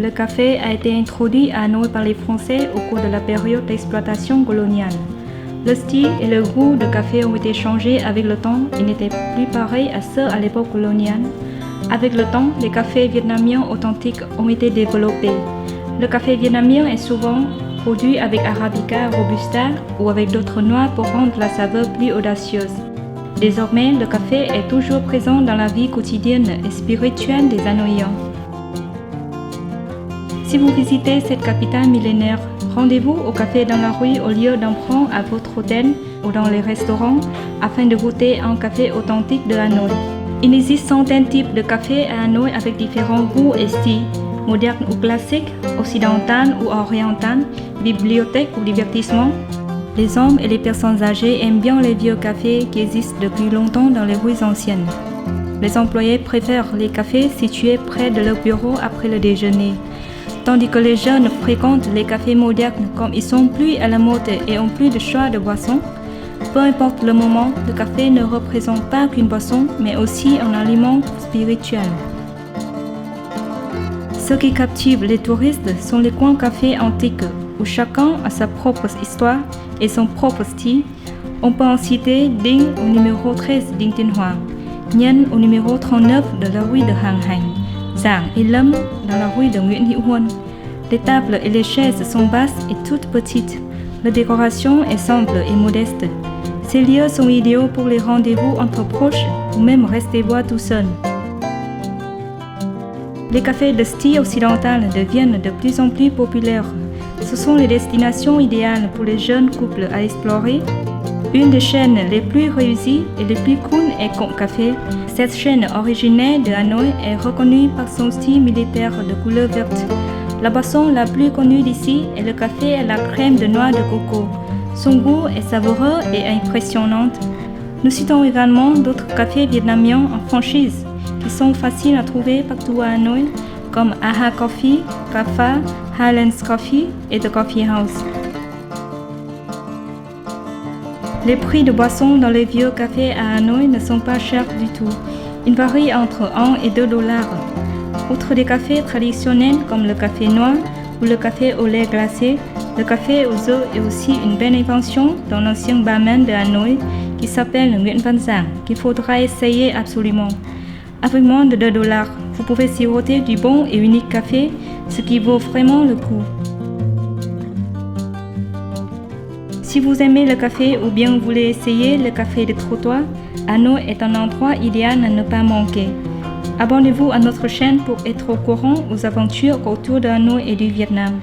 le café a été introduit à Hanoï par les Français au cours de la période d'exploitation coloniale. Le style et le goût de café ont été changés avec le temps et n'étaient plus pareils à ceux à l'époque coloniale. Avec le temps, les cafés vietnamiens authentiques ont été développés. Le café vietnamien est souvent produit avec Arabica, Robusta ou avec d'autres noix pour rendre la saveur plus audacieuse. Désormais, le café est toujours présent dans la vie quotidienne et spirituelle des Hanoïens. Si vous visitez cette capitale millénaire, rendez-vous au café dans la rue au lieu d'emprunt à votre hôtel ou dans les restaurants afin de goûter un café authentique de Hanoï. Il existe centaines de types de café à Hanoï avec différents goûts et styles, modernes ou classiques, occidental ou oriental, bibliothèque ou divertissement. Les hommes et les personnes âgées aiment bien les vieux cafés qui existent depuis longtemps dans les rues anciennes. Les employés préfèrent les cafés situés près de leur bureau après le déjeuner, tandis que les jeunes fréquentent les cafés modernes comme ils sont plus à la mode et ont plus de choix de boissons. Peu importe le moment, le café ne représente pas qu'une boisson, mais aussi un aliment spirituel. Ce qui captive les touristes sont les coins cafés antiques, où chacun a sa propre histoire et son propre style. On peut en citer Dinh au numéro 13 Dinh Tiên Hoàng, Nhân au numéro 39 de la rue de Hàng Hành, Giảng et Lâm dans la rue de Nguyễn Hữu Huân. Les tables et les chaises sont basses et toutes petites. La décoration est simple et modeste. Ces lieux sont idéaux pour les rendez-vous entre proches ou même rester boire tout seul. Les cafés de style occidental deviennent de plus en plus populaires. Ce sont les destinations idéales pour les jeunes couples à explorer. Une des chaînes les plus réussies et les plus cool est Cộng Café. Cette chaîne originaire de Hanoï est reconnue par son style militaire de couleur verte. La boisson la plus connue d'ici est le café à la crème de noix de coco. Son goût est savoureux et impressionnant. Nous citons également d'autres cafés vietnamiens en franchise qui sont faciles à trouver partout à Hanoï, comme AHA Coffee, Kafa, Highlands Coffee et The Coffee House. Les prix de boissons dans les vieux cafés à Hanoï ne sont pas chers du tout. Ils varient entre 1 et 2 dollars. Outre des cafés traditionnels comme le café noir ou le café au lait glacé, le café aux œufs est aussi une belle invention d'un ancien barman de Hanoï qui s'appelle Nguyễn Văn Giảng, qu'il faudra essayer absolument. Avec moins de 2 dollars, vous pouvez siroter du bon et unique café, ce qui vaut vraiment le coup. Si vous aimez le café ou bien voulez essayer le café de trottoir, Hanoï est un endroit idéal à ne pas manquer. Abonnez-vous à notre chaîne pour être au courant aux aventures autour de Hanoï et du Vietnam.